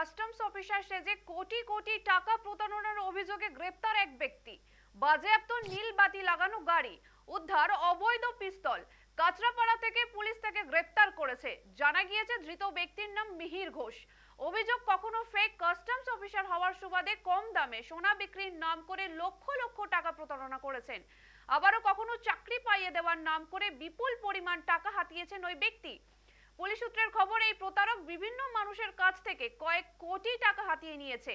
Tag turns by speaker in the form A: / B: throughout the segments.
A: Customs officer সেজে কোটি কোটি টাকা প্রতারণার অভিযোগে গ্রেপ্তার এক ব্যক্তি। বাজেয়াপ্ত নীল বাতি লাগানো গাড়ি, উদ্ধার অবৈধ পিস্তল। কাঁচরাপাড়া থেকে পুলিশ তাকে গ্রেপ্তার করেছে। জানা গিয়েছে ধৃত ব্যক্তির নাম মিহির ঘোষ। অভিযোগ, কখনো ফেক কাস্টমস অফিসার হওয়ার সুবাদে কম দামে সোনা বিক্রির নাম করে লক্ষ লক্ষ টাকা প্রতারণা করেছেন। আবারও কখনো চাকরি পাইয়ে দেওয়ার নাম করে বিপুল পরিমাণ টাকা হাতিয়েছেন ওই ব্যক্তি। পুলিশ সূত্রের খবর, এই প্রতারক বিভিন্ন মানুষের কাছ থেকে কয়েক কোটি টাকা হাতিয়ে নিয়েছে।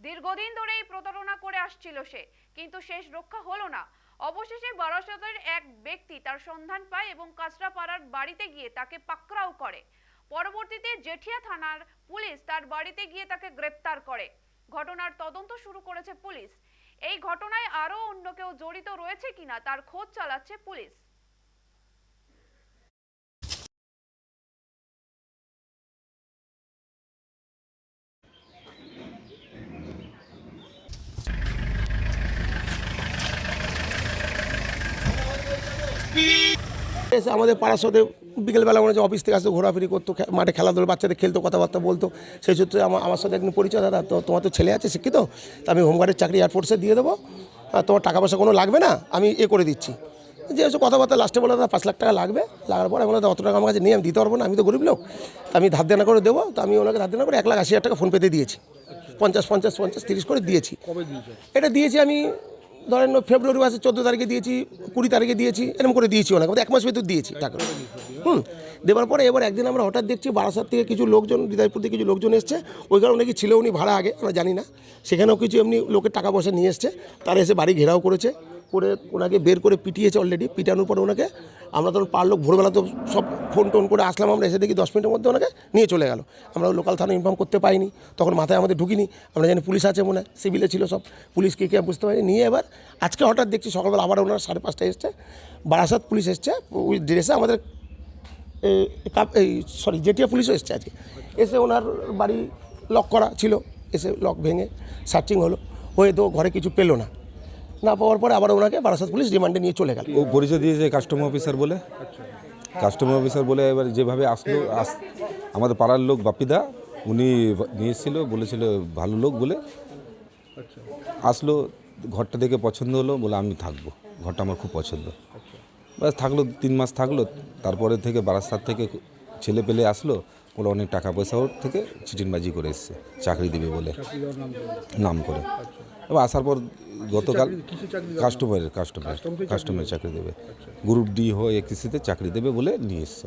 A: দীর্ঘদিন ধরে এই প্রতারণা করে আসছিল সে, কিন্তু শেষ রক্ষা হলো না। অবশেষে বারাসতের এক ব্যক্তি তার সন্ধান পায় এবং কাঁচরাপাড়ার বাড়িতে গিয়ে তাকে পাকড়াও করে। পরবর্তীতে জেঠিয়া থানার পুলিশ তার বাড়িতে গিয়ে তাকে গ্রেপ্তার করে। ঘটনার তদন্ত শুরু করেছে পুলিশ। এই ঘটনায় আরো অন্য কেউ জড়িত রয়েছে কিনা তার খোঁজ চালাচ্ছে পুলিশ।
B: এসে আমাদের পাড়ার সাথে বিকেলবেলা মনে হচ্ছে অফিস থেকে আসতে ঘোরাফেরি করতো, মাঠে খেলাধুলো, বাচ্চাদের খেলতো, কথাবার্তা বলতো। সেই সূত্রে আমার সাথে একদিন পরিচয়, দাদা তো তোমার তো ছেলে আছে শিক্ষিত, তা আমি হোমগার্ডের চাকরি এয়ারফোর্সে দিয়ে দেবো, তোমার টাকা পয়সা কোনো লাগবে না, আমি করে দিচ্ছি। যে হচ্ছে কথাবার্তা, লাস্টে বলে দাদা 5 লাখ টাকা লাগবে। লাগার পর আমি বলে অত টাকা আমার কাছে নিয়ে আমি দিতে পারবো না, আমি তো গরিব লোক, আমি ধার দেনা করে দেবো। তো আমি ওনাকে ধার দেনা করে 1,80,000 টাকা ফোনপেতে দিয়েছি। 50 30 করে দিয়েছি। এটা দিয়েছি আমি, ধরেন ফেব্রুয়ারি মাসে 14 তারিখে দিয়েছি, 20 তারিখে দিয়েছি, এরকম করে দিয়েছি ওনাকে, 1 মাস ভেতর দিয়েছি টাকা। দেওয়ার পরে এবার একদিন আমরা হঠাৎ দেখছি বারাসাত থেকে কিছু লোকজন, হৃদয়পুর থেকে কিছু লোকজন এসছে। ওই কারণে কি ছিল উনি ভাড়া আগে আমরা জানি না, সেখানেও কিছু এমনি লোকের টাকা পয়সা নিয়ে এসছে। তারা এসে বাড়ি ঘেরাও করেছে, করে ওনাকে বের করে পিটিয়েছে অলরেডি। পিটানোর পরে ওনাকে আমরা তখন পারলো, ভোরবেলা তো সব ফোন টোন করে আসলাম, আমরা এসে দেখি 10 মিনিটের মধ্যে ওনাকে নিয়ে চলে গেল। আমরা লোকাল থানা ইনফর্ম করতে পাইনি, তখন মাথায় আমাদের ঢুকিনি, আমরা জানি পুলিশ আছে মনে হয়, সিভিলে ছিল সব, পুলিশকে কে বুঝতে পারিনি। নিয়ে এবার আজকে হঠাৎ দেখছি সকালবেলা আবার ওনারা 5:30টায় এসছে, বারাসাত পুলিশ এসছে ওই ড্রেসে, আমাদের জেঠিয়া পুলিশও এসছে আজকে। এসে ওনার বাড়ি লক করা ছিল, এসে লক ভেঙে সার্চিং হলো, হয়ে তো ঘরে কিছু পেলো না। না পাওয়ার পরে আবার ওনাকে বারাসাত পুলিশ রিমান্ডে নিয়ে চলে গেল।
C: ও পরিচয় দিয়েছে কাস্টম অফিসার বলে। কাস্টম অফিসার বলে এবার যেভাবে আসলো, আমাদের পাড়ার লোক বাপিদা উনি নিয়ে এসেছিল, বলেছিল ভালো লোক বলে। আসলো, ঘরটা দেখে পছন্দ হলো, বলে আমি থাকবো, ঘরটা আমার খুব পছন্দ। ব্যাস থাকলো, 3 মাস থাকলো। তারপরে থেকে বারাসাত থেকে ছেলে পেলে আসলো, বলে অনেক টাকা পয়সা ওর থেকে চিটিংবাজি করে এসছে, চাকরি দেবে বলে নাম করে। এবার আসার পর গতকাল কাস্টমারের চাকরি দেবে, গ্রুপ ডি হয়ে কিস্তিতে চাকরি দেবে বলে নিয়ে এসছে।